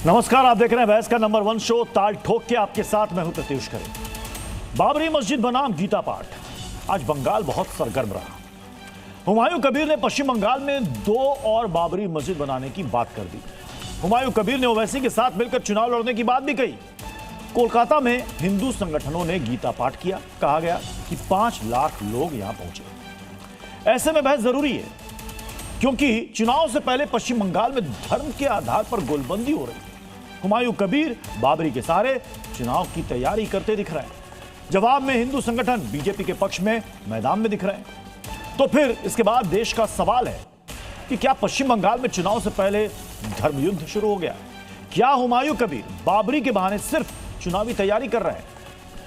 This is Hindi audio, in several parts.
नमस्कार, आप देख रहे हैं बहस का नंबर 1 शो ताल ठोक के। आपके साथ मैं हूं प्रत्युष खरे। बाबरी मस्जिद बनाम गीता पाठ। आज बंगाल बहुत सरगर्म रहा। हुमायूं कबीर ने पश्चिम बंगाल में 2 और बाबरी मस्जिद बनाने की बात कर दी। हुमायूं कबीर ने ओवैसी के साथ मिलकर चुनाव लड़ने की बात भी कही। कोलकाता में हिंदू संगठनों ने गीता पाठ किया। कहा गया कि 5 लाख लोग यहां पहुंचे। ऐसे में बहस जरूरी है क्योंकि चुनाव से पहले पश्चिम बंगाल में धर्म के आधार पर गोलबंदी हो रही है। हुमायूं कबीर बाबरी के सहारे चुनाव की तैयारी करते दिख रहे हैं। जवाब में हिंदू संगठन बीजेपी के पक्ष में मैदान में दिख रहे हैं। तो फिर इसके बाद देश का सवाल है कि क्या पश्चिम बंगाल में चुनाव से पहले धर्म युद्ध शुरू हो गया? क्या हुमायूं कबीर बाबरी के बहाने सिर्फ चुनावी तैयारी कर रहे हैं?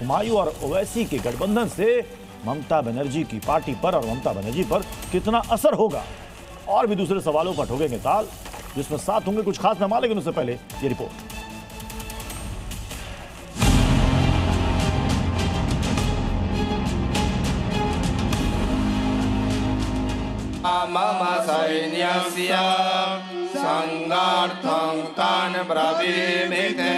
हुमायूं और ओवैसी के गठबंधन से ममता बनर्जी की पार्टी पर और ममता बनर्जी पर कितना असर होगा? और भी दूसरे सवालों पर ठोकेंगे ताल, जिसमें साथ होंगे कुछ खास मेहमान। लेकिन उससे पहले ये रिपोर्ट। मम सैन्यस्य संगार्थं तान् ब्रवीमि ते।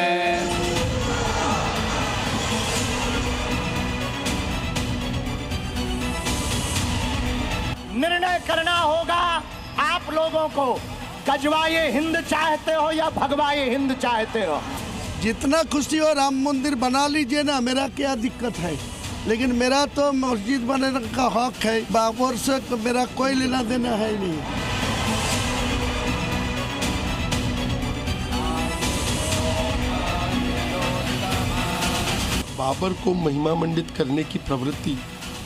निर्णय करना होगा आप लोगों को। गजवाए हिंद चाहते हो या भगवाए हिंद चाहते हो? जितना खुशी हो राम मंदिर बना लीजिए ना, मेरा क्या दिक्कत है। लेकिन मेरा तो मस्जिद बनाने का हक है। बाबर से तो मेरा कोई लेना देना है नहीं। बाबर को महिमा मंडित करने की प्रवृत्ति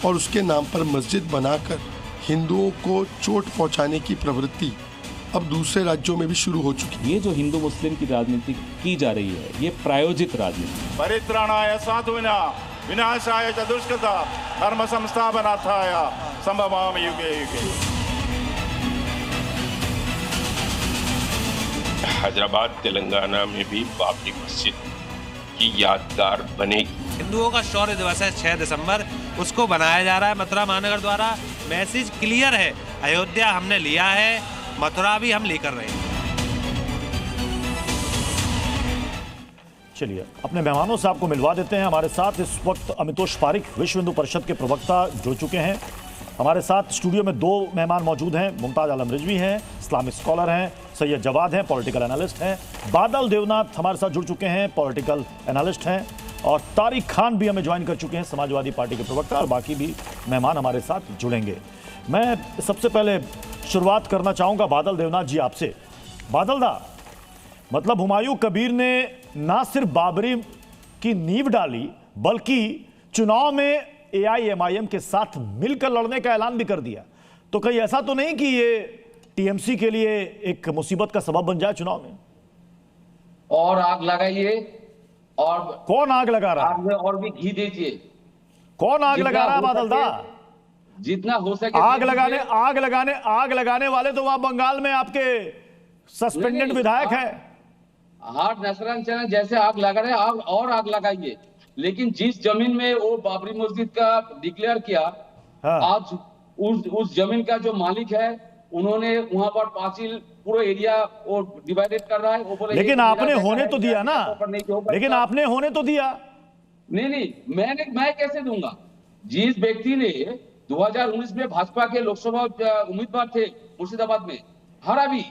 और उसके नाम पर मस्जिद बनाकर हिंदुओं को चोट पहुंचाने की प्रवृत्ति अब दूसरे राज्यों में भी शुरू हो चुकी है। ये जो हिंदू मुस्लिम की राजनीति की जा रही है, ये प्रायोजित राजनीति। परित्राणाय साधूनां विनाशाय च दुष्कृतां धर्म संस्थापनार्थाय संभवामि युगे युगे। हैदराबाद तेलंगाना में भी बाबरी मस्जिद की यादगार बनेगी। हिंदुओं का शौर्य दिवस है 6 दिसंबर, उसको बनाया जा रहा है मथुरा महानगर द्वारा। मैसेज क्लियर है, अयोध्या हमने लिया है, मथुरा भी हम लेकर रहे हैं। चलिए अपने मेहमानों से आपको मिलवा देते हैं। हमारे साथ इस वक्त अमितोष पारिक, विश्व हिंदू परिषद के प्रवक्ता, जुड़ चुके हैं। हमारे साथ स्टूडियो में 2 मेहमान मौजूद हैं। मुमताज आलम रिजवी हैं, इस्लामिक स्कॉलर हैं। सैयद जवाद हैं, पॉलिटिकल एनालिस्ट हैं। बादल देवनाथ हमारे साथ जुड़ चुके हैं, पॉलिटिकल एनालिस्ट हैं। और तारिक खान भी हमें ज्वाइन कर चुके हैं, समाजवादी पार्टी के प्रवक्ता। और बाकी भी मेहमान हमारे साथ जुड़ेंगे। मैं सबसे पहले शुरुआत करना चाहूँगा बादल देवनाथ जी आपसे। बादल दा, मतलब हुमायूं कबीर ने ना सिर्फ बाबरी की नींव डाली बल्कि चुनाव में AIMIM के साथ मिलकर लड़ने का ऐलान भी कर दिया। तो कहीं ऐसा तो नहीं कि ये TMC के लिए एक मुसीबत का सबब बन जाए चुनाव में? और आग लगाइए। और कौन आग लगा रहा है? आग में और भी घी दीजिए। कौन आग लगा रहा है बादल दा? जितना हो सके आग लगाने वाले तो वहां बंगाल में आपके सस्पेंडेड विधायक हैं। हार्ट नेशनल चैनल जैसे आग लगा रहे, आग और आग लगाइए। लेकिन जिस जमीन में वो बाबरी मस्जिद का डिक्लेयर किया, हाँ। आज उस जमीन का जो मालिक है, उन्होंने वहां पर पांचिल पूरा एरिया वो डिवाइडेड कर रहा है। वो बोले लेकिन आपने होने तो दिया ना, लेकिन आपने होने तो दिया। नहीं, मैं कैसे दूंगा? जिस व्यक्ति ने 2019 में भाजपा के लोकसभा उम्मीदवार थे मुर्शिदाबाद में, हारा भी,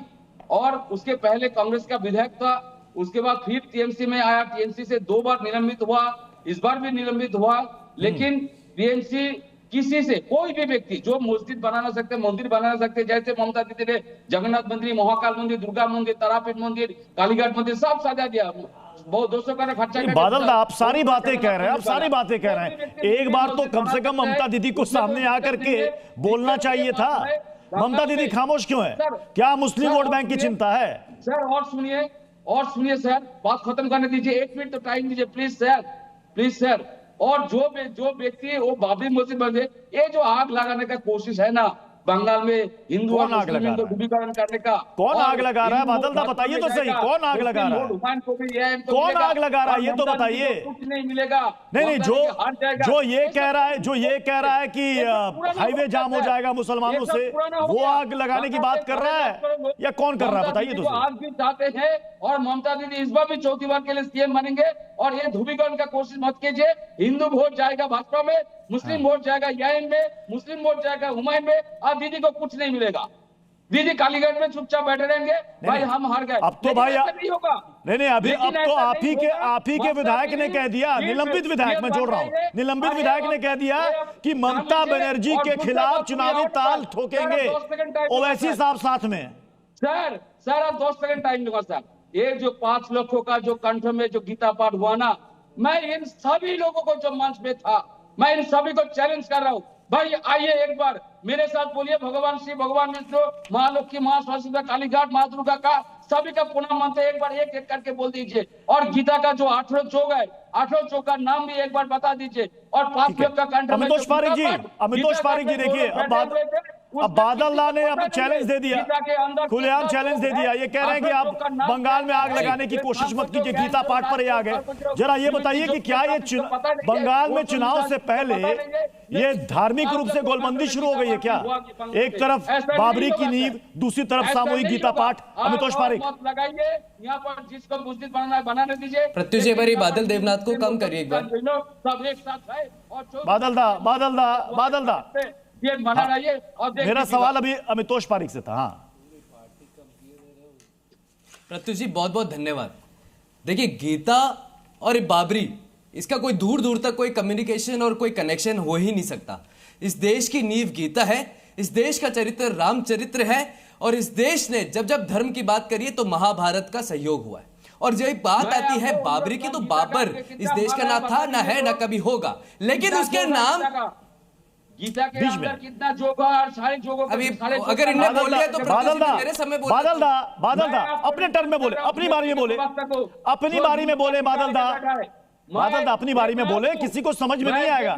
और उसके पहले कांग्रेस का विधायक था, उसके बाद फिर TMC में आया, TMC से 2 बार निलंबित हुआ, इस बार भी निलंबित हुआ। लेकिन TMC किसी से, कोई भी व्यक्ति जो मस्जिद बनाना सकते, मंदिर बनाना सकते, जैसे ममता दीदी ने जगन्नाथ मंदिर, महाकाल मंदिर, दुर्गा मंदिर, तारापीठ मंदिर, कालीघाट मंदिर सब सजा दिया। बहुत 200 का खर्चा। बादल दा, आप सारी बातें कह रहे हैं, आप सारी बातें कह रहे हैं। एक बार तो कम से कम ममता दीदी को सामने आकर के बोलना चाहिए था। ममता दीदी खामोश क्यों है? क्या मुस्लिम वोट बैंक की चिंता है? सर और सुनिए सर, बात खत्म करने दीजिए। 1 मिनट तो टाइम दीजिए प्लीज सर। और जो व्यक्ति वो बाबरी मस्जिद बने, ये जो आग लगाने का कोशिश है ना, बंगाल में हिंदू और कौन आग मुस्लिम लगा को रहा है? ध्रुवीकरण करने का। कौन और आग लगा रहा है? हिंदू बादल दा वोट बताइए तो में सही, जाएगा, कौन आग लगा मुस्लिम रहा है? वोट हुमायूं को भी AIM को कौन मिलेगा, आग लगा रहा है? और ये तो ममता बताइए। दीदी को कुछ नहीं मिलेगा। नहीं ममता जो दीदी हार जाएगा। जो ये सब कह रहा है, जो ये कह रहा है कि पुराना हाईवे जाम हो है। जाएगा मुसलमानों ये सब से, पुराना हो वो गया। आग लगाने की बात कर रहा है या कौन कर रहा है? बताइए तो ममता दीदी को सही। आज भी चाहते हैं और ममता दीदी इस बार भी चौथी बार के लिए सीएम बनेंगे। और ये ध्रुवीकरण का कोशिश मत कीजिए। हिंदू वोट जाएगा भाजपा में, मुस्लिम वोट जाएगा AIM में, मुस्लिम वोट जाएगा हुमायूं में, और दीदी को कुछ नहीं मिलेगा। दीदी कालीगढ़ में चुपचाप बैठे रहेंगे, भाई हम हार गए। अब तो लेकिन भाई ऐसा नहीं होगा। नहीं अभी लेकिन अब तो ऐसा आप ही नहीं के होगा। विधायक ने कह दिया, निलंबित विधायक, मैं जोड़ रहा हूं, निलंबित विधायक ने कह दिया कि ममता बनर्जी के खिलाफ चुनावी ताल ठोकेंगे। ओवैसी साहब साथ में। सर आप 2 सेकंड टाइम दूंगा सर। ये जो 5 लोगों का जो कंठ में जो गीता पाठ हुआ ना, मैं इन सभी लोगों को जो मंच पे था, मैं इन सभी को चैलेंज कर रहा हूँ, भाई आइए एक बार मेरे साथ बोलिए भगवान शिव, भगवान विष्णु, महालक्ष्मी, महासरस्वती, कालीघाट, माँ दुर्गा का सभी का पुनः मंत्र एक बार एक एक करके बोल दीजिए। और गीता का जो 8 चौक है, 8 चौक का नाम भी एक बार बता दीजिए। और 5 लोग का कंठ में अमितोष पारिक जी देखिए, अब बादल दा ने अब चैलेंज दे दिया, खुलेआम चैलेंज दे दिया। ये कह रहे हैं कि आप बंगाल में आग लगाने की कोशिश मत कीजिए, गीता पाठ पर ही आ गए। जरा ये बताइए कि क्या ये बंगाल में चुनाव से पहले ये धार्मिक रूप से गोलबंदी शुरू हो गई है क्या? एक तरफ बाबरी की नींव, दूसरी तरफ सामूहिक गीता पाठ। अमितोष पारिक लगाइए यहाँ पर, जिसको बुजदिल बनाने दीजिए। प्रत्युष एक बार बादल देवनाथ को कम करिए एक बार। सब एक साथ है और बादल दा ये बना रहिए। और मेरा सवाल अभी अमितोष पारिक से था। हाँ प्रत्युष जी बहुत बहुत धन्यवाद। देखिए गीता और बाबरी, इसका कोई दूर दूर तक कोई कम्युनिकेशन और कोई कनेक्शन हो ही नहीं सकता। इस देश की नींव गीता है, इस देश का चरित्र रामचरित्र है, और इस देश ने जब जब धर्म की बात करिए तो महाभारत का सहयोग हुआ है। और जब बात आती है बाबरी की, तो बाबर इस देश का ना था, ना है, ना कभी होगा, लेकिन उसके नाम गीता के अंदर कितना जोग और सारे जोगों अभी अगर इनने बोल दिया तो मेरे समय बादल दा अपने टर्म में बोले, अपनी बारी में बोले, अपनी बारी में बोले। बादल दा अपनी बारी में बोले, किसी को समझ में नहीं आएगा।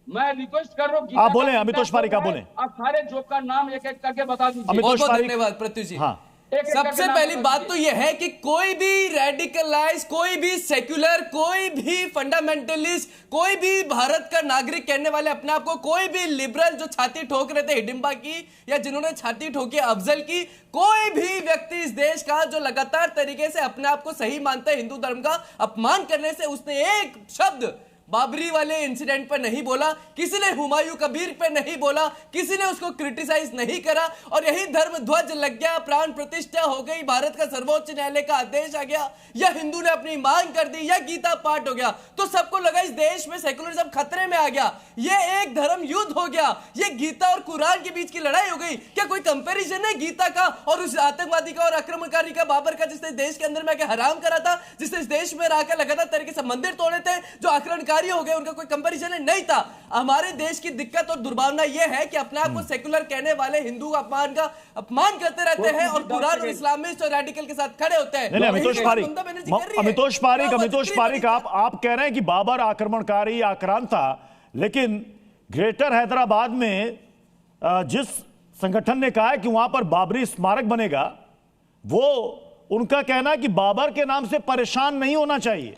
मैं रिक्वेस्ट कर रहा हूँ, आप बोले अमितोष पारिक, आप बोले। आप सारे जोग का नाम एक एक करके बता दीजिए। बहुत बहुत धन्यवाद प्रत्युष जी। हाँ सबसे पहली बात तो यह है कि कोई भी रेडिकलाइज, कोई भी सेक्युलर, कोई भी फंडामेंटलिस्ट, कोई भी भारत का नागरिक कहने वाले अपने आप को, कोई भी लिबरल जो छाती ठोक रहे थे हिडिंबा की, या जिन्होंने छाती ठोकी अफजल की, कोई भी व्यक्ति इस देश का जो लगातार तरीके से अपने आप को सही मानता है, हिंदू धर्म का अपमान करने से उसने एक शब्द बाबरी वाले इंसिडेंट पर नहीं बोला, किसी ने हुमायूं कबीर पे नहीं बोला, किसी ने उसको क्रिटिसाइज नहीं करा, और यही धर्म ध्वज लग गया, प्राण प्रतिष्ठा हो गई, भारत का सर्वोच्च न्यायालय का आदेश आ गया, या हिंदू ने अपनी मांग कर दी, या गीता पाठ हो गया, तो सबको लगा इस देश में सेकुलरिज्म खतरे में आ गया, ये एक धर्म युद्ध हो गया, ये गीता और कुरान के बीच की लड़ाई हो गई। क्या कोई कंपैरिजन है गीता का और उस आतंकवादी का और आक्रमणकारी का, बाबर का, जिसने देश के अंदर में आके हराम करा था, जिसने इस देश में रहकर लगातार तरीके से मंदिर तोड़े थे, जो आक्रमणकारी हो गए, उनका कोई कंपैरिजन नहीं था। हमारे देश की दिक्कत और दुर्भावना यह है कि अपने आप को सेकुलर कहने वाले हिंदू अपमान करते रहते हैं और कुरान और इस्लामिस्ट और रेडिकल के साथ खड़े होते हैं। नहीं अमितोष पारिक आप कह रहे हैं कि बाबर आक्रमणकारी आक्रांत था, लेकिन ग्रेटर हैदराबाद में जिस संगठन ने कहा है कि वहां पर बाबरी स्मारक बनेगा, वो उनका कहना है कि बाबर के नाम से परेशान नहीं होना चाहिए।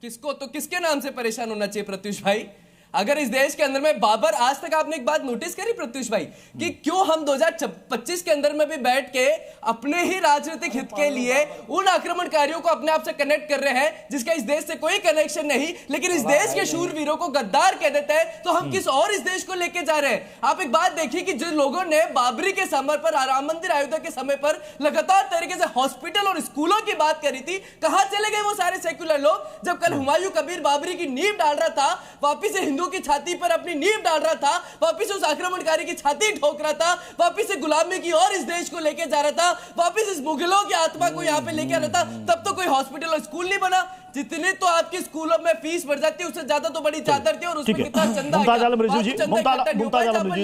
किसको, तो किसके नाम से परेशान होना चाहिए प्रत्युष भाई? अगर इस देश के अंदर में बाबर, आज तक आपने एक बात नोटिस करी प्रत्युष भाई, कि क्यों हम 2025 के अंदर में भी बैठ के अपने ही राजनीतिक हित के लिए उन आक्रमणकारियों को अपने आप से कनेक्ट कर रहे हैं जिसका इस देश से कोई कनेक्शन नहीं, लेकिन इस देश के शूरवीरों को गद्दार कह देते हैं, तो हम किस और इस देश को लेके जा रहे हैं? आप एक बात देखिए कि जिन लोगों ने बाबरी के समय पर, राम मंदिर अयोध्या के समय पर लगातार तरीके से हॉस्पिटल और स्कूलों की बात करी थी, कहां चले गए वो सारे सेक्युलर लोग? जब कल हुमायूं कबीर बाबरी की नींव डाल रहा था, वापिस से हिंदू की छाती पर अपनी नींव डाल रहा था, वापिस उस आक्रमणकारी की छाती ठोक रहा था, वापिस से गुलामी की और इस देश को लेके जा रहा था, वापिस इस मुगलों की आत्मा को यहाँ पे लेके आ रहा था, तब तो कोई हॉस्पिटल और स्कूल नहीं बना। जितने तो आपकी स्कूलों में फीस बढ़ जाती है, उससे ज्यादा तो बड़ी चादर थी, और उसमें कितना चंदा मुमताज आलम रिजवी जी,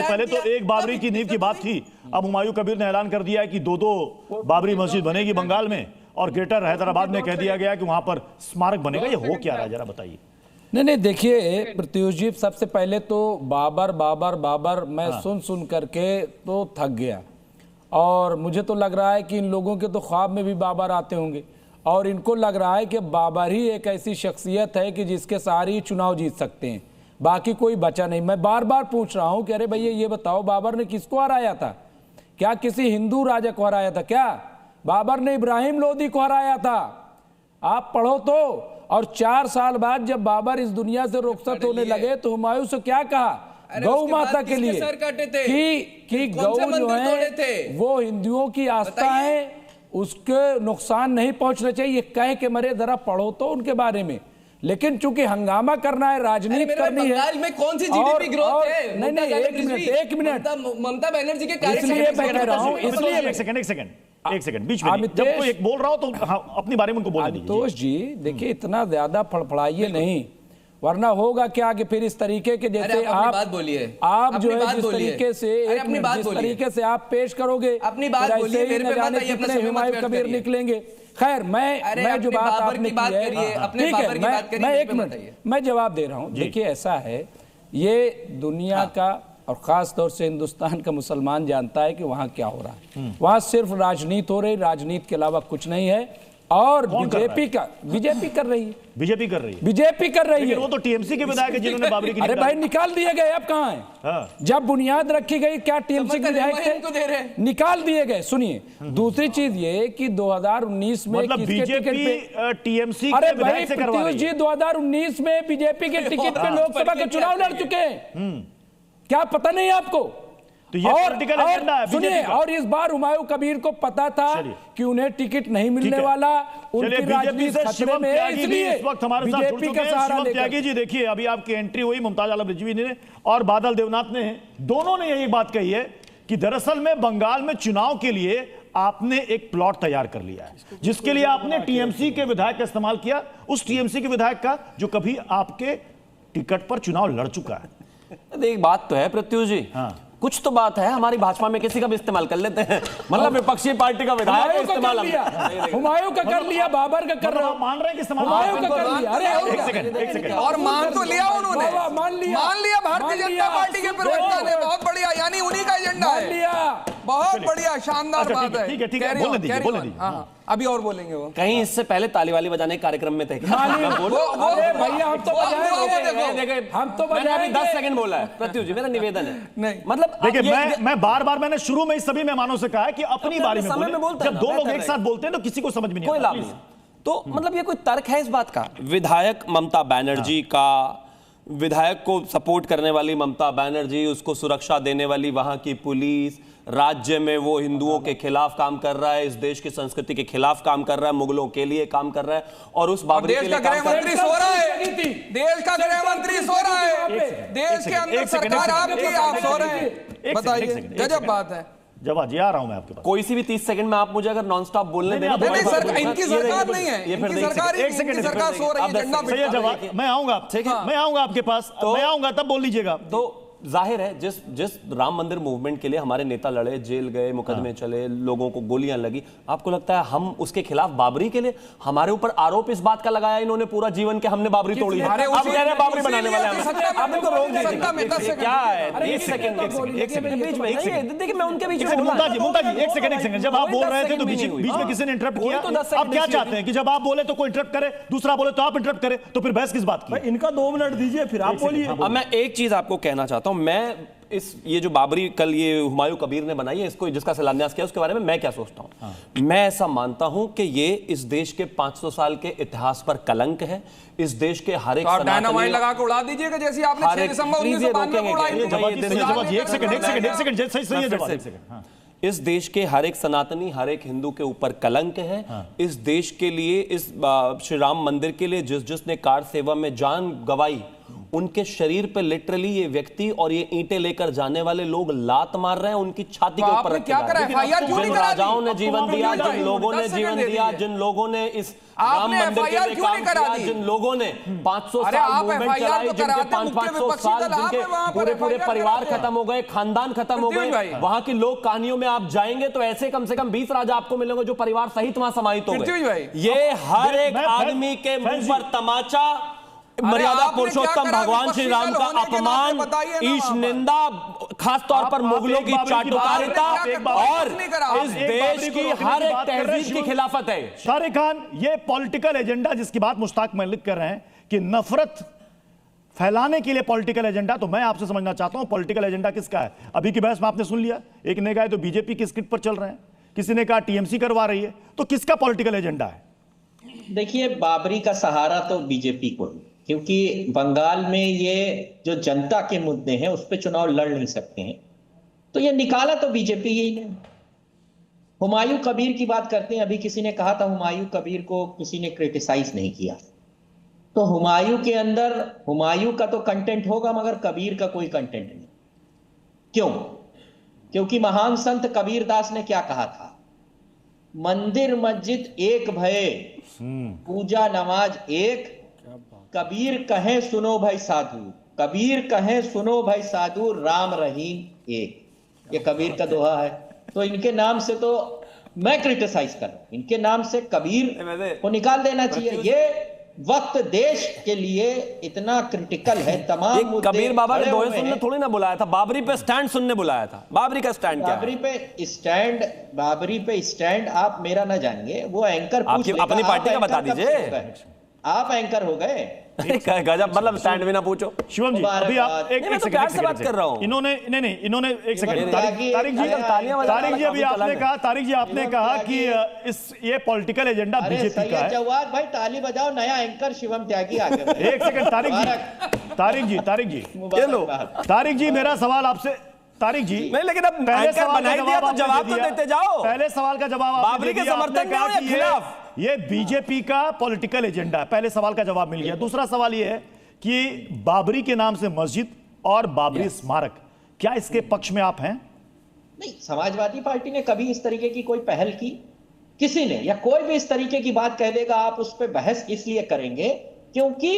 पहले तो एक बाबरी की नींव की बात थी, अब हुमायूं कबीर ने ऐलान कर दिया है कि 2 बाबरी मस्जिद बनेगी बंगाल में, और ग्रेटर हैदराबाद में कह दिया गया कि वहां पर स्मारक बनेगा। ये हो क्या रहा है, जरा बताइए। नहीं देखिए प्रत्युष जी, सबसे पहले तो बाबर बाबर बाबर मैं सुन करके तो थक गया, और मुझे तो लग रहा है कि इन लोगों के तो ख्वाब में भी बाबर आते होंगे, और इनको लग रहा है कि बाबर ही एक ऐसी शख्सियत है कि जिसके सहारे ही चुनाव जीत सकते हैं, बाकी कोई बचा नहीं। मैं बार बार पूछ रहा हूं कि अरे भैया ये बताओ, बाबर ने किसको हराया था? क्या किसी हिंदू राजा को हराया था? क्या बाबर ने इब्राहिम लोदी को हराया था? आप पढ़ो तो। और 4 साल बाद जब बाबर इस दुनिया से रुखसत होने लगे तो हुमायूं से क्या कहा गौ माता के लिए कि गौ जो है वो हिंदुओं की आस्था है, उसके नुकसान नहीं पहुंचना चाहिए, ये कह के मरे। जरा पढ़ो तो उनके बारे में। लेकिन चूंकि हंगामा करना है, राजनीति करनी है। बंगाल में कौन सी जीडीपी ग्रोथ है? नहीं, एक मिनट ममता बनर्जी के इसलिए मैं कह रहा हूं, इसलिए एक सेकंड बीच में जब कोई एक बोल रहा हो तो अपनी बारे में उनको बोलने दीजिए। आमितोष जी देखिए, इतना ज्यादा फड़फड़ाइए नहीं, वरना होगा क्या कि फिर इस तरीके के जैसे आप जो है जिस तरीके से जिस तरीके से आप पेश करोगे, अपनी बात बोलिए, मेरे पे मत आइए, अपने हुमायूं कबीर निकलेंगे। खैर मैं जो बात आपने की है, ठीक है, मैं एक मिनट मैं जवाब दे रहा हूं। देखिए ऐसा है, ये दुनिया का और खास तौर से हिंदुस्तान का मुसलमान जानता है कि वहां क्या हो रहा है। वहां सिर्फ राजनीति हो रही, राजनीति के अलावा कुछ नहीं है। और बीजेपी कर रही है, बीजेपी कर रही है। वो तो टीएमसी के विधायक है जिन्होंने बाबरी की अरे भाई निकाल दिए गए, अब कहां है? जब बुनियाद रखी गई क्या टीएमसी के विधायक थे? निकाल दिए गए। सुनिए, दूसरी चीज ये कि 2019 में बीजेपी टीएमसी अरे भाई प्रत्युष जी 2019 में बीजेपी के टिकट पे लोकसभा का चुनाव लड़ चुके हैं, क्या पता नहीं आपको? तो ये पॉलिटिकल एजेंडा है सुनिए, और इस बार हुमायूं कबीर को पता था कि उन्हें टिकट नहीं मिलने वाला, उनकी राजनीति खतरे में है, इसलिए इस वक्त हमारे साथ जुड़ चुके हैं शिवम त्यागी जी। देखिए अभी आपकी एंट्री हुई, मुमताज आलम रिजवी ने और बादल देवनाथ ने, दोनों ने यही बात कही है कि दरअसल में बंगाल में चुनाव के लिए आपने एक प्लॉट तैयार कर लिया है, जिसके लिए आपने टीएमसी के विधायक का इस्तेमाल किया, उस टीएमसी के विधायक का जो कभी आपके टिकट पर चुनाव लड़ चुका है। एक बात तो है प्रत्युष जी, कुछ तो बात है, हमारी भाजपा में किसी का भी इस्तेमाल कर लेते हैं, मतलब विपक्षी पार्टी का विधायक इस्तेमाल हुमायूं का कर लिया, बाबर का कर रहा हूं, मान रहे हैं कि इस्तेमाल हुमायूं का कर लिया। अरे एक सेकंड और मान तो लिया उन्होंने, मान लिया भारतीय जनता पार्टी के प्रवक्ता ने, बहुत बढ़िया, यानी उन्हीं का एजेंडा है, बहुत बढ़िया, शानदार बात है। ठीक है, बोलने दीजिए। अभी और बोलेंगे वो, कहीं इससे पहले ताली वाली बजाने के कार्यक्रम में थे भैया हम तो बजाएंगे, 10 सेकंड बोला है प्रत्युष जी, मेरा निवेदन है। नहीं मतलब देखिए मैं बार मैंने शुरू में सभी मेहमानों से कहा है कि अपनी बारी में बोले, जब दो लोग एक साथ बोलते हैं तो किसी को समझ में नहीं कोई लाभ नहीं। तो मतलब ये कोई तर्क है इस बात का? विधायक ममता बनर्जी का, विधायक को सपोर्ट करने वाली ममता बनर्जी, उसको सुरक्षा देने वाली वहां की पुलिस, राज्य में वो हिंदुओं के खिलाफ काम कर रहा है, इस देश की संस्कृति के खिलाफ काम कर रहा है, मुगलों के लिए काम कर रहा है, और उस बाबरी के लिए काम कर रहा है। देश का गृह मंत्री सो रहा है, देश के अंदर सरकार आपकी, आप सो रहे हैं, बताइए, गजब बात है। जवाब जी आ रहा हूं मैं आपके पास, कोई सी भी 30 सेकंड में आप मुझे अगर नॉन स्टॉप बोलने देना, इनकी सरकार नहीं है, इनकी सरकार सो रही है, झंडा सही जवाब, मैं आऊंगा, मैं आऊंगा आपके पास, मैं आऊंगा तब बोल लीजिएगा। तो जाहिर है जिस राम मंदिर मूवमेंट के लिए हमारे नेता लड़े, जेल गए, मुकदमे चले, लोगों को गोलियां लगी, आपको लगता है हम उसके खिलाफ बाबरी के लिए, हमारे ऊपर आरोप इस बात का लगाया इन्होंने पूरा जीवन के हमने बाबरी तोड़ी है, अब कह रहे बाबरी बनाने वाले हैं, आप इनको रोक दीजिए। क्या है 30 सेकंड बीच में, देखिए मैं उनके बीच में, मुमता जी एक सेकंड, जब आप बोल रहे थे तो बीच में किसी ने इंटरप्ट किया, आप क्या चाहते हैं कि जब आप बोले तो कोई इंटरप्ट करे, दूसरा बोले तो आप इंटरप्ट करें, तो फिर बहस किस बात की? इनका 2 मिनट दीजिए फिर आप बोलिए। अब मैं एक चीज आपको कहना चाहता हूं, मैं ये जो बाबरी कल ये हुमायूं कबीर ने बनाई है, इसको जिसका शिलान्यास किया, उसके बारे में मैं क्या सोचता हूं? मैं ऐसा मानता हूं कि ये इस देश के 500 साल के इतिहास पर कलंक है, इस देश के हर एक डायनामाइट लगा के उड़ा दीजिएगा, जैसे आपने 6 दिसंबर 1992 को उड़ाई। इस देश के हर एक सनातनी, हर एक हिंदू के ऊपर कलंक है। इस देश के लिए, इस श्री राम मंदिर के लिए जिसने कार सेवा में जान गंवाई, उनके शरीर पे लिटरली ये व्यक्ति और ये ईंटें लेकर जाने वाले लोग लात मार रहे हैं, उनकी छाती के ऊपर क्या करा? जिन राजाओं ने जीवन दिया, जिन लोगों ने जीवन दिया, जिन लोगों ने इस राम मंदिर के लिए काम किया, जिन लोगों ने 500 साल मूवमेंट चलाई, जिनके 500 साल, जिनके पूरे परिवार खत्म हो गए, खानदान खत्म हो गए, वहां की लोक कहानियों में आप जाएंगे तो ऐसे कम से कम 20 राजा आपको मिलेंगे जो परिवार सहित वहां समाहित हो गए। ये हर एक आदमी के मुंह पर तमाचा मर्यादा आपने क्या पुरुषोत्तम करा भगवान श्री राम का विपक्षी दल होने के अपमान, नाते बताइए ना ईश वहाँ पर। निंदा, खास तौर पर मुगलों की चाटुकारिता और इस देश की हर एक तहजीब की खिलाफत है। तारिक खान, ये पॉलिटिकल एजेंडा जिसकी बात मुश्ताक मलिक कर रहे हैं कि नफरत फैलाने के लिए पॉलिटिकल एजेंडा, तो मैं आपसे समझना चाहता हूं पॉलिटिकल एजेंडा किसका है? अभी की बहस में आपने सुन लिया, एक ने कहा तो बीजेपी की स्क्रिप्ट पर चल रहे हैं, किसी ने कहा टीएमसी करवा रही है, तो किसका पॉलिटिकल एजेंडा है? देखिए, बाबरी का सहारा तो बीजेपी को है, क्योंकि बंगाल में ये जो जनता के मुद्दे हैं उस पर चुनाव लड़ नहीं सकते हैं, तो ये निकाला तो बीजेपी ही ने। हुमायूं कबीर की बात करते हैं, अभी किसी ने कहा था हुमायूं कबीर को किसी ने क्रिटिसाइज नहीं किया, तो हुमायूं के अंदर हुमायूं का तो कंटेंट होगा मगर कबीर का कोई कंटेंट नहीं। क्यों? क्योंकि महान संत कबीर दास ने क्या कहा था, मंदिर मस्जिद एक भये, पूजा नमाज एक, कबीर कहे सुनो भाई साधु, कबीर कहे सुनो भाई साधु, राम रहीम एक। ये कबीर का दोहा है। तो इनके नाम से तो मैं क्रिटिसाइज कर रहा हूं, इनके नाम से कबीर को निकाल देना चाहिए। ये वक्त देश के लिए इतना क्रिटिकल है, तमाम मुद्दे कबीर बाबा ने खड़े दोहे हुए सुनने हैं। थोड़ी ना बुलाया था, बाबरी पे स्टैंड सुनने बुलाया था। बाबरी का स्टैंड क्या है? बाबरी पे स्टैंड आप मेरा ना जानिए, वो एंकर पूछ आपकी लेगा, अपनी आप पार्टी का एंकर बता कब से दीजिए। हो गए? आप एंकर हो गए। गजब, मतलब स्टैंड भी ना पूछो। शिवम जी, अभी आप एक तो प्यार से बात कर रहा हूं। इन्होंने एक सेकंड, तारिक जी, अभी आपने कहा, तारिक जी आपने कहा कि ये पॉलिटिकल एजेंडा बीजेपी का है। जवाद भाई ताली बजाओ, नया एंकर शिवम त्यागी आ गए। एक सेकंड तारिक जी, मेरा सवाल आपसे, तारिक जी नहीं, लेकिन अब पहले सवाल बनाई दिया तो जवाब तो देते जाओ। पहले सवाल का जवाब बाबरी के समर्थन में हो या खिलाफ? ये बीजेपी का पॉलिटिकल एजेंडा है। पहले सवाल का जवाब मिल गया। दूसरा सवाल ये है कि बाबरी के नाम से मस्जिद और बाबरी स्मारक, क्या इसके पक्ष में आप हैं? नहीं, समाजवादी पार्टी ने कभी इस तरीके की कोई पहल की? किसी ने, या कोई भी इस तरीके की बात कह देगा आप उस पर बहस इसलिए करेंगे क्योंकि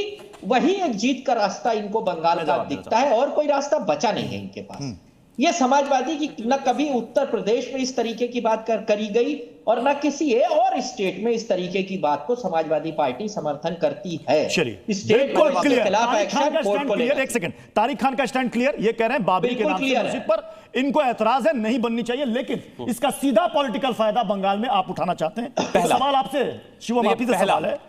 वही एक जीत का रास्ता इनको बंगाल का दिखता है और कोई रास्ता बचा नहीं है इनके पास। ये समाजवादी की न कभी उत्तर प्रदेश में इस तरीके की बात करी गई और न किसी और स्टेट में इस तरीके की बात को समाजवादी पार्टी समर्थन करती है। चलिए, स्टेट बिल्कुल क्लियर। खिलाफ एक्शन कोर्ट को लेकर। एक सेकंड, तारिक खान का स्टैंड क्लियर। ये कह रहे हैं बाबरी के नाम से मस्जिद पर इनको ऐतराज है, नहीं बननी चाहिए, लेकिन इसका सीधा पॉलिटिकल फायदा बंगाल में आप उठाना चाहते हैं। सवाल आपसे शिवम, आप ही से सवाल है।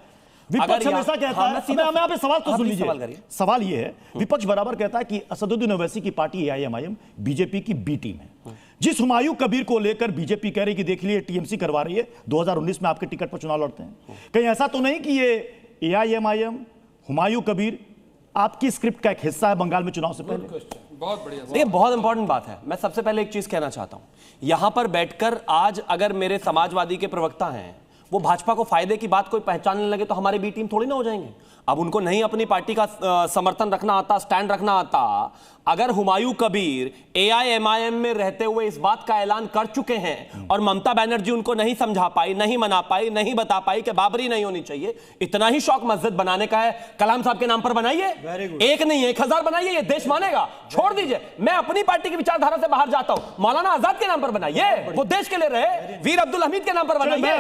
विपक्ष हमेशा कहता है, मैं आप सवाल तो सुन लीजिए। सवाल ये है, विपक्ष बराबर कहता है कि असदुद्दीन ओवैसी की पार्टी एआईएमआईएम बीजेपी की बी टीम है। जिस हुमायूं कबीर को लेकर बीजेपी कह रही कि देख लिए टीएमसी करवा रही है, 2019 में आपके टिकट पर चुनाव लड़ते हैं, कहीं ऐसा तो नहीं कि ये एआईएमआईएम हुमायूं कबीर आपकी स्क्रिप्ट का एक हिस्सा है बंगाल में चुनाव से पहले? बहुत बढ़िया। देखिए, बहुत इंपॉर्टेंट बात है। मैं सबसे पहले एक चीज कहना चाहता हूं, यहां पर बैठकर आज अगर मेरे समाजवादी के प्रवक्ता हैं वो भाजपा को फायदे की बात कोई पहचानने लगे तो हमारी बी टीम थोड़ी ना हो जाएंगे। अब उनको नहीं अपनी पार्टी का समर्थन रखना आता, स्टैंड रखना आता। अगर हुमायूं कबीर एआईएमआईएम में रहते हुए इस बात का ऐलान कर चुके हैं और ममता बनर्जी उनको नहीं समझा पाई, नहीं मना पाई, नहीं बता पाई कि बाबरी नहीं होनी चाहिए, इतना ही शौक मस्जिद बनाने का है, कलाम साहब के नाम पर बनाइए। एक नहीं 1000 बनाइए, ये देश मानेगा। छोड़ दीजिए, मैं अपनी पार्टी की विचारधारा से बाहर जाता हूं। मौलाना आजाद के नाम पर बनाइए, वो देश के लिए रहे। वीर अब्दुल हमीद के नाम पर बनाइए।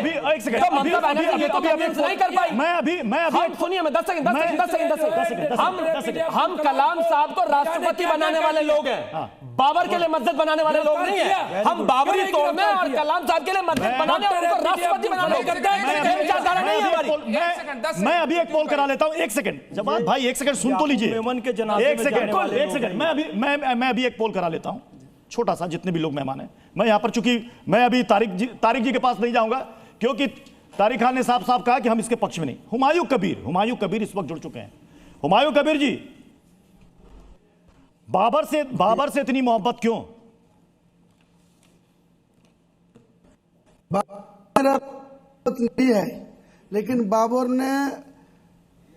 ममता बनर्जी ये तो कन्विंस नहीं कर पाई। सुनिए, मैं 10 सेकंड, हम कलाम साहब को राष्ट्रपति बनाने वाले लोग हैं, बाबर के लिए मस्जिद बनाने वाले लोग नहीं है। हम बाबरी तोड़ने और कलाम साहब के लिए मस्जिद बनाने और उनको राष्ट्रपति बनाने विचारधारा नहीं है हमारी। मैं अभी एक पोल करा लेता हूं। एक सेकंड जवाब भाई, एक सेकंड सुन तो लीजिए। एक सेकंड, मैं अभी एक पोल करा लेता हूं, छोटा सा, जितने भी लोग मेहमान हैं। मैं यहां पर, चूंकि मैं अभी तारिक जी के पास नहीं जाऊंगा क्योंकि तारिक खान ने साफ साफ कहा कि हम इसके पक्ष में नहीं। हुमायूं कबीर इस वक्त जुड़ चुके हैं। हुमायूं कबीर जी, बाबर से इतनी मोहब्बत क्यों? नहीं है, लेकिन बाबर ने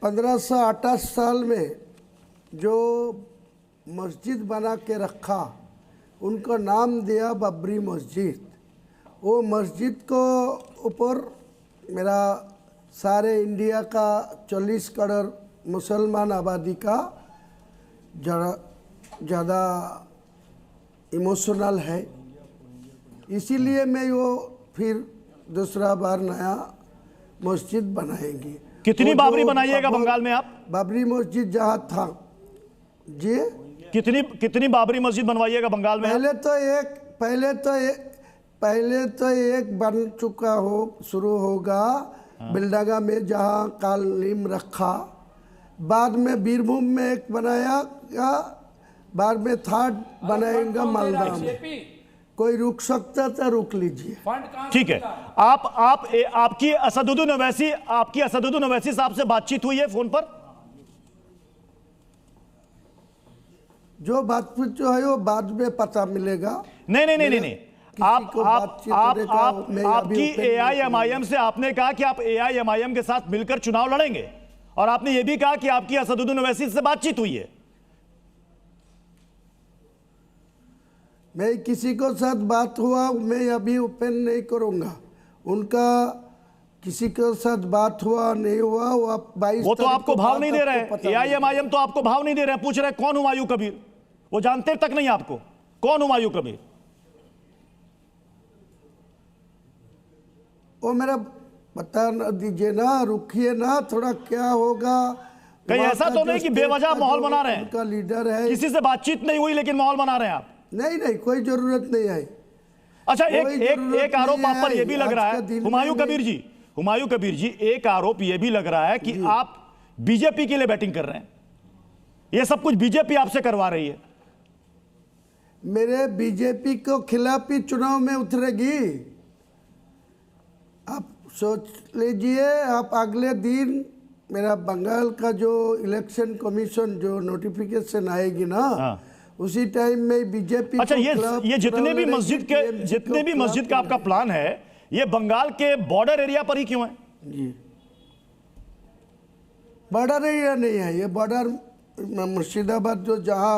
1528 साल में जो मस्जिद बना के रखा, उनका नाम दिया बाबरी मस्जिद। वो मस्जिद को ऊपर मेरा सारे इंडिया का 40 करोड़ मुसलमान आबादी का ज़्यादा इमोशनल है, इसीलिए मैं वो फिर दूसरा बार नया मस्जिद बनाएंगे। कितनी बाबरी बनाइएगा बंगाल में आप? बाबरी मस्जिद जहाँ था जी, कितनी बाबरी मस्जिद बनवाइएगा बंगाल में? पहले तो एक बन चुका हो, शुरू होगा बिल्डागा में जहाँ काल नीम रखा, बाद में बीरभूम में एक बनाया, बाद में थर्ड बनाएगा मालदा में। कोई रुक सकता था, रुक लीजिए। ठीक है, आपकी असदुद्दीन ओवैसी साहब से बातचीत हुई है फोन पर? जो बातचीत जो है वो बाद में पता मिलेगा। नहीं, आपकी AIMIM से आपने कहा कि आप AIMIM के साथ मिलकर चुनाव लड़ेंगे, और आपने ये भी कहा कि आपकी असदुद्दीन ओवैसी से बातचीत हुई है। मैं किसी को साथ बात हुआ, मैं अभी ओपन नहीं करूंगा। उनका किसी के साथ बात हुआ नहीं हुआ, वो तो आपको भाव नहीं दे रहे हैं। AIMIM तो आपको भाव नहीं दे रहे हैं, पूछ रहे हैं कौन हुमायूं कबीर, वो जानते तक नहीं आपको कौन हुमायूं कबीर। वो मेरा बता दीजिए ना, रुकिए ना थोड़ा, क्या होगा। कहीं ऐसा तो नहीं कि बेवजह माहौल बना रहे हैं? उनका लीडर है, किसी से बातचीत नहीं हुई लेकिन माहौल बना रहे हैं आप? नहीं, कोई जरूरत नहीं है। अच्छा, एक आरोप आप पर यह भी लग रहा है हुमायूं कबीर जी, एक आरोप यह भी लग रहा है कि आप बीजेपी के लिए बैटिंग कर रहे हैं। यह सब कुछ बीजेपी आपसे करवा रही है। मेरे बीजेपी को खिलाफ ही चुनाव में उतरेगी, आप सोच लीजिए। आप अगले दिन मेरा बंगाल का जो इलेक्शन कमीशन जो नोटिफिकेशन आएगी ना, उसी टाइम में बीजेपी। अच्छा, ये जितने भी मस्जिद का आपका प्लान है, ये बंगाल के बॉर्डर एरिया पर ही क्यों है? जी, बॉर्डर एरिया नहीं है, ये बॉर्डर मुर्शिदाबाद जो जहाँ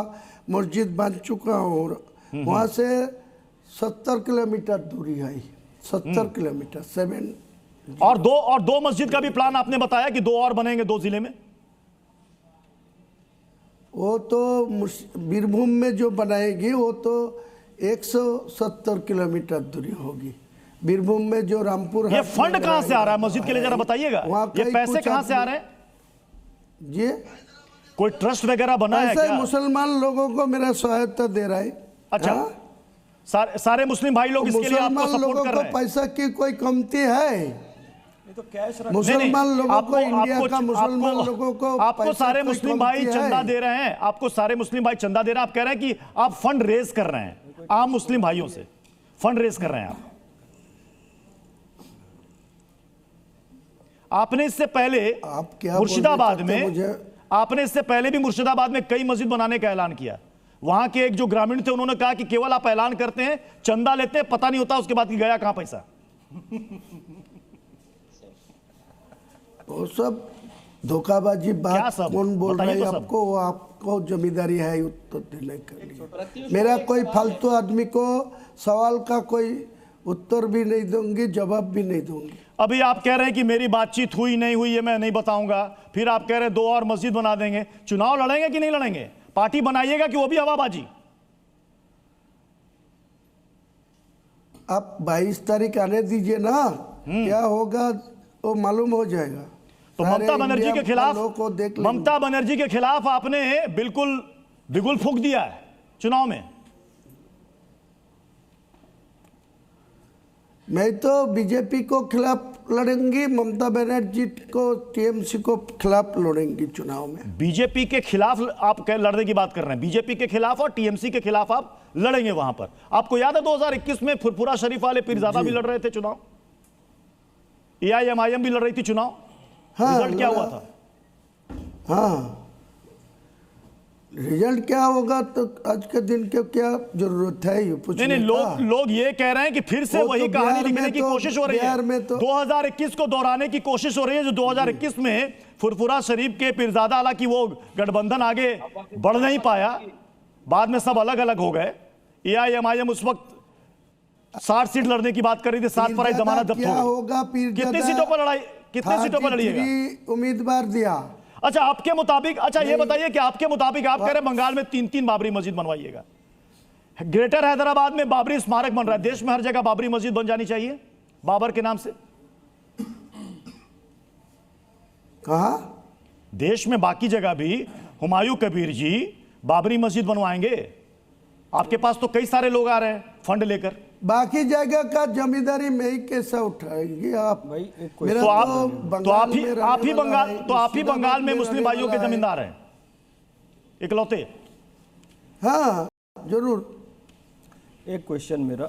मस्जिद बन चुका हो, वहाँ से 70 किलोमीटर दूरी है, 70 किलोमीटर 7। और दो मस्जिद का भी प्लान आपने बताया कि 2 और बनेंगे 2 जिले में। वो तो बीरभूम में जो बनाएगी वो तो 170 किलोमीटर दूरी होगी। बीरभूम में जो रामपुर, ये फंड कहां से आ रहा है मस्जिद के लिए, जरा बताइएगा। ये पैसे कहां से आ रहे हैं जी? कोई ट्रस्ट वगैरह बना है क्या? मुसलमान लोगों को मेरा सहायता दे रहा है। अच्छा, सारे मुस्लिम भाई लोग इसके लिए आपको सपोर्ट कर रहे हैं? पैसा की कोई कमती है? मुसलमान लोगों को, इंडिया का मुसलमान लोगों को आपको सारे मुस्लिम भाई चंदा दे रहे हैं, आपको सारे मुस्लिम भाई चंदा दे रहे हैं। आप कह रहे हैं कि आप फंड रेज कर रहे हैं, आम मुस्लिम भाइयों से फंड रेज कर रहे हैं। आपने इससे पहले मुर्शिदाबाद में, आपने इससे पहले भी मुर्शिदाबाद में कई मस्जिद बनाने का ऐलान किया। वहां के एक जो ग्रामीण थे, उन्होंने कहा कि केवल आप ऐलान करते हैं, चंदा लेते हैं, पता नहीं होता उसके बाद कि गया कहां पैसा। वो सब धोखाबाजी बात कौन बोल रहा है आपको? वो आपको जिम्मेदारी है उत्तर देने के लिए। मेरा कोई फालतू आदमी को सवाल का कोई उत्तर भी नहीं दूंगी, जवाब भी नहीं दूंगी। अभी आप कह रहे हैं कि मेरी बातचीत हुई नहीं हुई ये मैं नहीं बताऊंगा, फिर आप कह रहे हैं 2 और मस्जिद बना देंगे। चुनाव लड़ेंगे कि नहीं लड़ेंगे? पार्टी बनाइएगा कि वो भी हवाबाजी? आप 22 तारीख आने दीजिए ना, क्या होगा वो मालूम हो जाएगा। तो ममता बनर्जी के खिलाफ आपने बिल्कुल बिगुल फूंक दिया है चुनाव में। मैं तो बीजेपी को खिलाफ लड़ेंगी, ममता बनर्जी को, टीएमसी को खिलाफ लड़ेंगी चुनाव में। बीजेपी के खिलाफ आप लड़ने की बात कर रहे हैं? बीजेपी के खिलाफ और टीएमसी के खिलाफ आप लड़ेंगे वहां पर? आपको याद है 2021 में फुरफुरा शरीफ वाले पीरजादा भी लड़ रहे थे चुनाव, AIMIM भी लड़ रही थी चुनाव। रिजल्ट क्या हुआ था? रिजल्ट क्या होगा तो आज के दिन के क्या जरूरत है ये पूछने? नहीं, लोग ये कह रहे हैं कि फिर से वही कहानी लिखने की कोशिश हो रही है। 2021 को दोहराने की कोशिश हो रही है, जो 2021 में फुरफुरा शरीफ के पीरजादा, हालांकि वो गठबंधन आगे बढ़ नहीं पाया, बाद में सब अलग अलग हो गए। AIMIM उस वक्त 60 सीट लड़ने की बात कर रही थी, 7 पर आई, जमानत जब्त हो गई। कितनी सीटों पर लड़ाई, कितने सीटों पर लड़िएगा? उम्मीदवार दिया। अच्छा, आपके मुताबिक, अच्छा ये बताइए कि आपके मुताबिक आप कह रहे हैं बंगाल में 3-3 बाबरी मस्जिद बनवाइएगा, ग्रेटर हैदराबाद में बाबरी स्मारक बन रहा है, देश में हर जगह बाबरी मस्जिद बन जानी चाहिए बाबर के नाम से। कहा देश में बाकी जगह भी हुमायूं कबीर जी बाबरी मस्जिद बनवाएंगे। आपके पास तो कई सारे लोग आ रहे हैं फंड लेकर। बाकी जगह का जमींदारी में ही कैसा उठाएंगे आप भाई? तो आप ही बंगाल में मुस्लिम भाइयों के जमींदार हैं इकलौते। हाँ जरूर। एक क्वेश्चन मेरा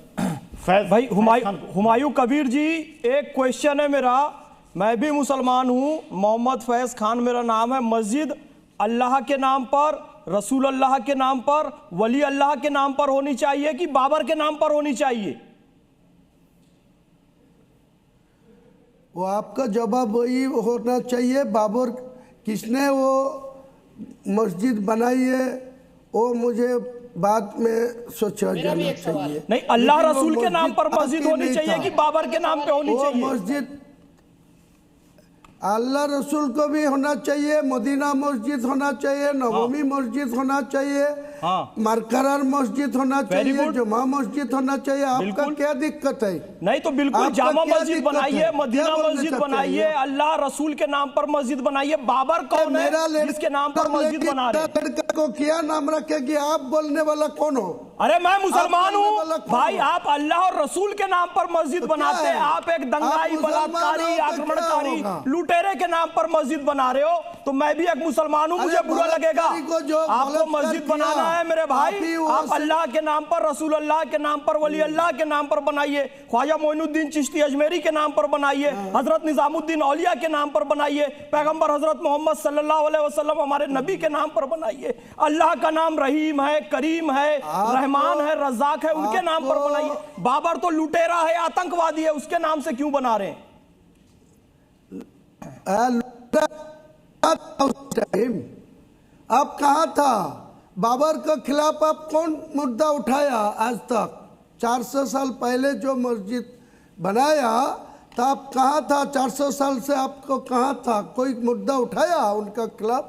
भाई हुमायूं कबीर जी, एक क्वेश्चन है मेरा। मैं भी मुसलमान हूं, मोहम्मद फैज खान मेरा नाम है। मस्जिद अल्लाह के नाम पर, रसूल अल्लाह के नाम पर, वली अल्लाह के नाम पर होनी चाहिए कि बाबर के नाम पर होनी चाहिए? वो आपका जवाब वही होना चाहिए। बाबर किसने वो मस्जिद बनाई है वो मुझे बाद में सोचा जाना चाहिए। नहीं, अल्लाह रसूल के नाम पर मस्जिद होनी चाहिए कि बाबर के नाम पे होनी चाहिए? मस्जिद अल्लाह रसूल को भी होना चाहिए, मदीना मस्जिद होना चाहिए, नवमी मस्जिद होना चाहिए, मरकरार मस्जिद होना चाहिए, जुमा मस्जिद होना चाहिए। आपका क्या दिक्कत है? नहीं तो बिल्कुल जामा मस्जिद बनाइए, मदीना मस्जिद बनाइए, अल्लाह रसूल के नाम पर मस्जिद बनाइए। बाबर कौन है जिसके नाम पर मस्जिद बना रहे? लड़का को क्या नाम रखेगी? आप बोलने वाला कौन हो? अरे मैं मुसलमान हूँ भाई। आप अल्लाह और रसूल के नाम पर मस्जिद बनाते हैं। आप एक दंगाई, बलात्कारी, आक्रमणकारी, लुटेरे के नाम पर मस्जिद बना रहे हो। तो मैं भी एक मुसलमान हूँ, मुझे बुरा लगेगा। आपको मस्जिद बनाना है मेरे भाई, आप अल्लाह के नाम पर, रसूल अल्लाह के नाम पर, वली अल्लाह के नाम पर बनाइए। ख्वाजा मोइनुद्दीन चिश्ती अजमेरी के नाम पर बनाइए, हजरत निजामुद्दीन औलिया के नाम पर बनाइए, पैगंबर हजरत मोहम्मद सल्लल्लाहु अलैहि वसल्लम हमारे नबी के नाम पर बनाइए। अल्लाह का नाम रहीम है, करीम है, रहमान है, रज़ाक है, उनके नाम पर बनाइए। बाबर तो लुटेरा है, आतंकवादी है, उसके नाम से क्यों बना रहे हैं? आप कहाँ था? बाबर के खिलाफ आप कौन मुद्दा उठाया आज तक? 400 साल पहले जो मस्जिद बनाया था, आप कहाँ था? 400 साल से आपको कहाँ था? कोई मुद्दा उठाया उनका खिलाफ?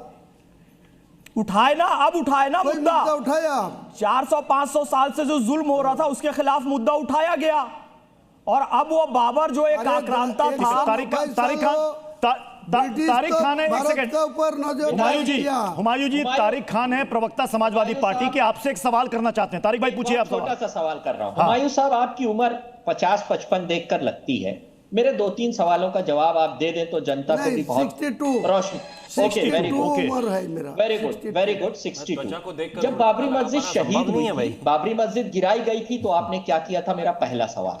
उठाए ना, अब उठाए ना मुद्दा उठाया। 400-500 साल से जो जुल्म हो रहा था उसके खिलाफ मुद्दा उठाया गया। और अब वो बाबर जो एक आक्रांता था, तारिक खान है। एक सेकंड, हुमायूं जी तारिक खान है, प्रवक्ता समाजवादी पार्टी के। आपसे एक सवाल करना चाहते हैं। तारिक भाई पूछिए। आप छोटा सा सवाल कर रहा हूं। हुमायूं साहब, आपकी उम्र 50-55 देखकर लगती है। मेरे 2-3 सवालों का जवाब आप दे दें तो जनता को भी बहुत रोशनी। Okay, very good, very good. 62। जब बाबरी मस्जिद शहीद हुई थी, बाबरी मस्जिद गिराई गई थी, तो आपने क्या किया था? मेरा पहला सवाल।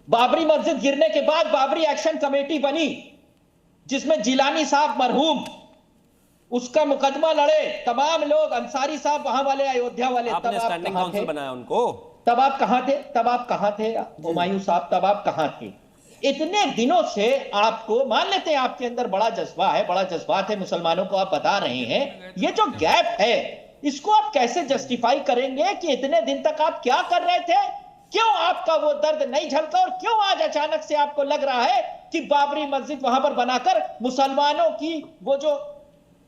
बाबरी मस्जिद गिरने के बाद बाबरी एक्शन कमेटी बनी, जिसमें जिलानी साहब मरहूम, उसका मुकदमा लड़े तमाम लोग, अंसारी साहब वहां वाले, अयोध्या वाले। आपने स्टैंडिंग काउंसिल बनाया उनको। तब आप कहां थे? हुमायूं साहब, तब आप कहां थे? इतने दिनों से आपको, मान लेते हैं आपके अंदर बड़ा जज्बा है, बड़ा जज्बात है, मुसलमानों को आप बता रहे हैं, ये जो गैप है इसको आप कैसे जस्टिफाई करेंगे कि इतने दिन तक आप क्या कर रहे थे? क्यों आपका वो दर्द नहीं झलका और क्यों आज अचानक से आपको लग रहा है कि बाबरी मस्जिद वहां पर बनाकर मुसलमानों की वो जो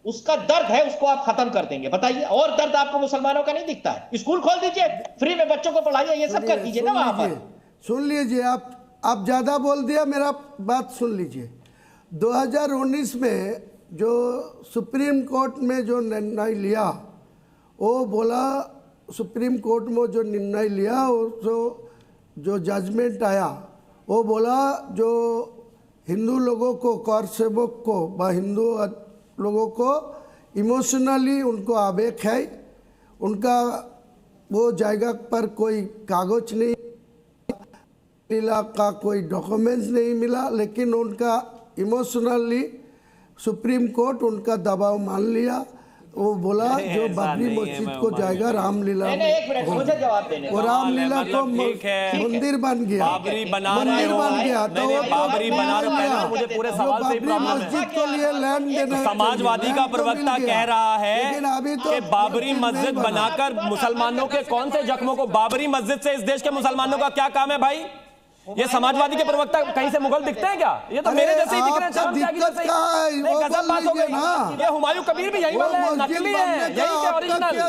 उसका दर्द है उसको आप खत्म कर देंगे? बताइए। और दर्द आपको मुसलमानों का नहीं दिखता है? स्कूल खोल दीजिए, फ्री में बच्चों को पढ़ाइए, ये सब कर दीजिए ना वहां पर। सुन लीजिए, आप ज्यादा बोल दिया, मेरा बात सुन लीजिए। 2019 में जो सुप्रीम कोर्ट में जो निर्णय लिया, वो बोला, सुप्रीम कोर्ट में जो निर्णय लिया, जो जजमेंट आया, वो बोला जो हिंदू लोगों को, कर सेवक को व हिंदू लोगों को इमोशनली उनको आवेग है, उनका वो जगह पर कोई कागज नहीं मिला, का कोई डॉक्यूमेंट्स नहीं मिला, लेकिन उनका इमोशनली सुप्रीम कोर्ट उनका दबाव मान लिया। वो बोला जो बाबरी मस्जिद को जाएगा रामलीला, मुझे जवाब देने, वो रामलीला को मंदिर बन गया, मंदिर बन गया। तो बाबरी बना रहे हो, मुझे पूरे सवाल से प्रॉब्लम है। मस्जिद को लिए लैंड देना, समाजवादी का प्रवक्ता कह रहा है कि बाबरी मस्जिद बनाकर मुसलमानों के कौन से जख्मों को, बाबरी मस्जिद से इस देश के मुसलमानों का क्या काम है भाई? ये समाजवादी के प्रवक्ता कहीं से मुगल दिखते हैं क्या? ये तो मेरे जैसे ही दिख रहे हैं। गजब बात हो गई। ये हुमायूं कबीर भी यही वाले नकली है, यही के ओरिजिनल।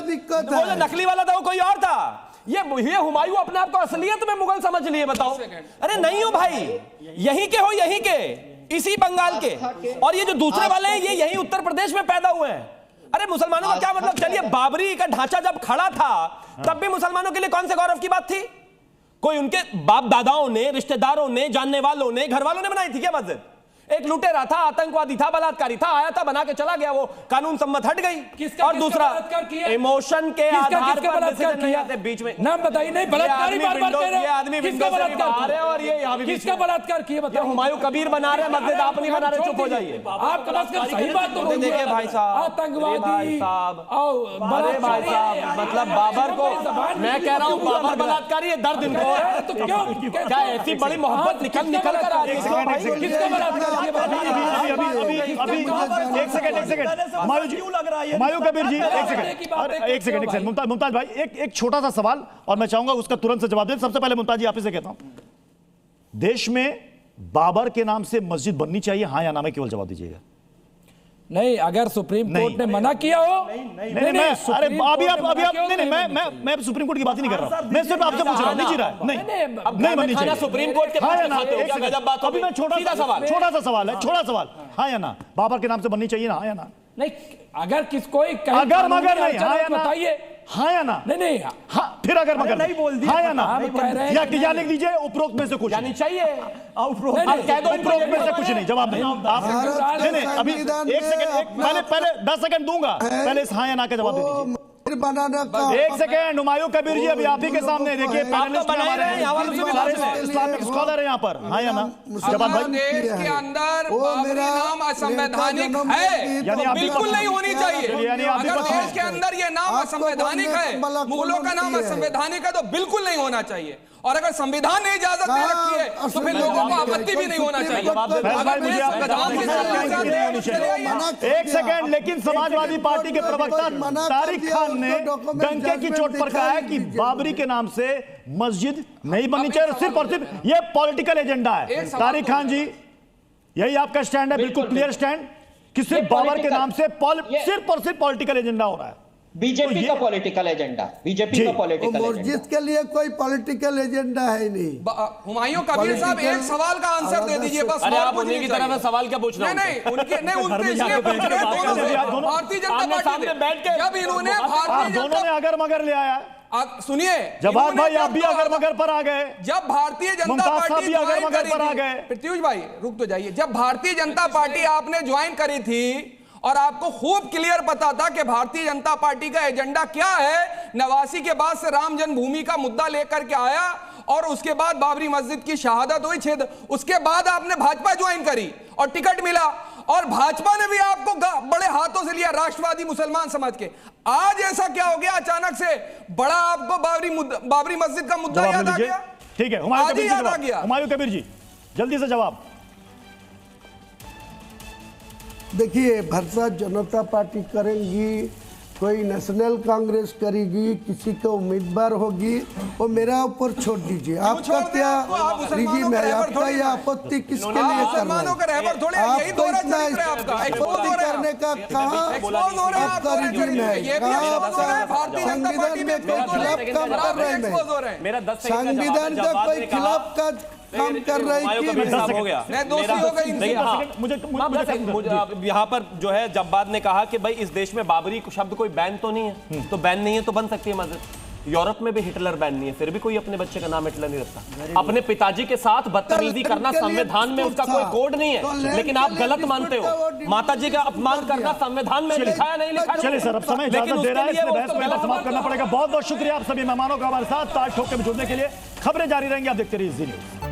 वो जो नकली वाला था वो कोई और था। ये हुमायूं अपने आप को असलियत में मुगल समझ लिए। बताओ। अरे नहीं हो भाई, यहीं के हो, यहीं के। इसी बंगाल के, और ये जो दूसरे वाले हैं ये यही उत्तर प्रदेश में पैदा हुए हैं। अरे मुसलमानों का क्या मतलब? चलिए बाबरी का ढांचा जब खड़ा था तब भी मुसलमानों के लिए कौन से गौरव की बात थी? कोई उनके बाप दादाओं ने, रिश्तेदारों ने, जानने वालों ने, घर वालों ने बनाई थी क्या मस्जिद? एक लुटेरा था, आतंकवादी था, बलात्कारी था, आया था, बना के चला गया, वो कानून सम्मत हट गई। और दूसरा इमोशन के आधार पर डिसीजन नहीं आते बीच में। नाम बताइए। नहीं, बलात्कारी बार-बार कह रहे हैं। ये आदमी किसका बलात्कार है और ये यहाँ भी किसका बलात्कार किया बताइए? हुमायूं कबीर बना रहे हैं मस्जिद, आप नहीं बना रहे, चुप हो जाइए। आप कम से कम सही बात तो देखिए भाई साहब, आतंकवादी भाई साहब, अरे भाई साहब, मतलब बाबर को मैं कह रहा हूँ बाबर बलात्कारी है, दर्द इनको है। क्या ऐसी बड़ी मोहब्बत निकल कर आ रही है? किसका बलात्कार किया? अभी एक सेकंड हुमायूं कबीर जी, एक सेकंड मुमताज भाई, एक छोटा सा सवाल और मैं चाहूंगा उसका तुरंत से जवाब दें। सबसे पहले मुमताज जी आप ही से कहता हूं, देश में बाबर के नाम से मस्जिद बननी चाहिए, हाँ या ना में केवल जवाब दीजिएगा। नहीं, अगर सुप्रीम कोर्ट ने मना किया हो। नहीं, अरे अभी आप मैं सुप्रीम कोर्ट की बात ही नहीं कर रहा, मैं सिर्फ आपसे पूछ रहा हूं। नहीं नहीं बननी चाहिए सुप्रीम कोर्ट के पास। अभी मैं छोटा सा सवाल है, छोटा सवाल, हाँ या ना, बाबर के नाम से बननी चाहिए ना, हाँ या ना? नहीं, अगर किसको अगर मगर नहीं, हाँ या ना बताइए, हाँ या ना? नहीं हाँ, फिर अगर मगर नहीं बोल दिया, हाँ या ना? या लिख दीजिए उपरोक्त में से कुछ यानी चाहिए, उपरोक्त में से कुछ नहीं, जवाब नहीं। आप नहीं, अभी एक सेकंड, मैंने पहले 10 सेकंड दूंगा, पहले इस हाँ या ना का जवाब दे दीजिए। एक सेकंड हुमायूं कबीर जी, अभी आप ही के सामने देखिए, इस्लामिक स्कॉलर है यहाँ पर, हाँ या ना? जवाब भाई, देश के अंदर बाबरी नाम असंवैधानिक है, तो बिल्कुल नहीं होनी चाहिए। अगर देश के अंदर ये नाम असंवैधानिक है, मुगलों का नाम असंवैधानिक है, तो बिल्कुल नहीं होना चाहिए। और अगर संविधान ने इजाजत दे रखी है तो फिर लोगों को आपत्ति भी नहीं होना चाहिए। एक सेकंड, लेकिन समाजवादी पार्टी के प्रवक्ता तारिक खान ने डंके की चोट पर कहा है कि बाबरी के नाम से मस्जिद नहीं बननी चाहिए, सिर्फ और सिर्फ ये पॉलिटिकल एजेंडा है। तारिक खान जी, यही आपका स्टैंड है, बिल्कुल क्लियर स्टैंड कि सिर्फ बाबर के नाम से सिर्फ और सिर्फ पॉलिटिकल एजेंडा हो रहा है। बीजेपी का पॉलिटिकल एजेंडा, बीजेपी का पॉलिटिकल एजेंडा। मस्जिद के लिए कोई पॉलिटिकल एजेंडा है नहीं। हुमायूं कबीर साहब एक सवाल का आंसर दे दीजिए बस। अरे आप उन्हीं की तरह मैं सवाल क्या पूछ रहा हूं? नहीं उनके इसलिए पूछ रहे हैं दोनों से, भारतीय जनता पार्टी ने बैठ के जब इन्होंने भारतीय दोनों ने अगर मगर ले आया, सुनिए जवाब भाई, आप भी अगर मगर पर आ गए, जब भारतीय जनता पार्टी भी अगर मगर पर आ गए, पृथ्वीज भाई रुक तो जाइए, जब भारतीय जनता पार्टी आपने ज्वाइन करी थी और आपको खूब क्लियर पता था कि भारतीय जनता पार्टी का एजेंडा क्या है, 89 के बाद से राम जन्मभूमि का मुद्दा लेकर के आया और उसके बाद बाबरी मस्जिद की शहादत हुई, उसके बाद आपने भाजपा ज्वाइन करी और टिकट मिला और भाजपा ने भी आपको बड़े हाथों से लिया, राष्ट्रवादी मुसलमान समझ के। आज ऐसा क्या हो गया अचानक से, बड़ा आपको बाबरी मस्जिद का मुद्दा याद आ गया? ठीक है, हुमायूं कबीर जी जल्दी से जवाब। देखिए, भारतीय जनता पार्टी करेंगी, कोई नेशनल कांग्रेस करेगी, किसी को उम्मीदवार होगी, वो मेरा ऊपर छोड़ दीजिए। आपका क्या रिजीम है, आपका यह आपत्ति किसके लिए कर रहे हैं? आपको इतना करने का कहाँ आपका रिजीम है? संविधान में कोई खिलाफ काम कर रहे हैं? संविधान का कोई खिलाफ का काम कर रहे हैं। यहाँ पर जो है जब्बाद ने कहा कि भाई इस देश में बाबरी शब्द कोई बैन तो नहीं है, तो बैन नहीं है तो बन सकती है मस्जिद। यूरोप में भी हिटलर बैन नहीं है, फिर भी कोई अपने बच्चे का नाम हिटलर नहीं रखता। अपने पिताजी के साथ बदतमीजी करना संविधान में उसका कोई कोड नहीं है, लेकिन आप गलत मानते हो। माता जी का अपमान करना संविधान में लिखा है, नहीं लिखा? चलिए सर, अब समय इजाजत दे रहा है, इसलिए बहस को समाप्त करना पड़ेगा। बहुत बहुत शुक्रिया आप सभी मेहमानों का हमारे साथ ताल ठोक के जुड़ने के लिए। खबरें जारी रहेंगी, आप देखते रहिए जी न्यूज़।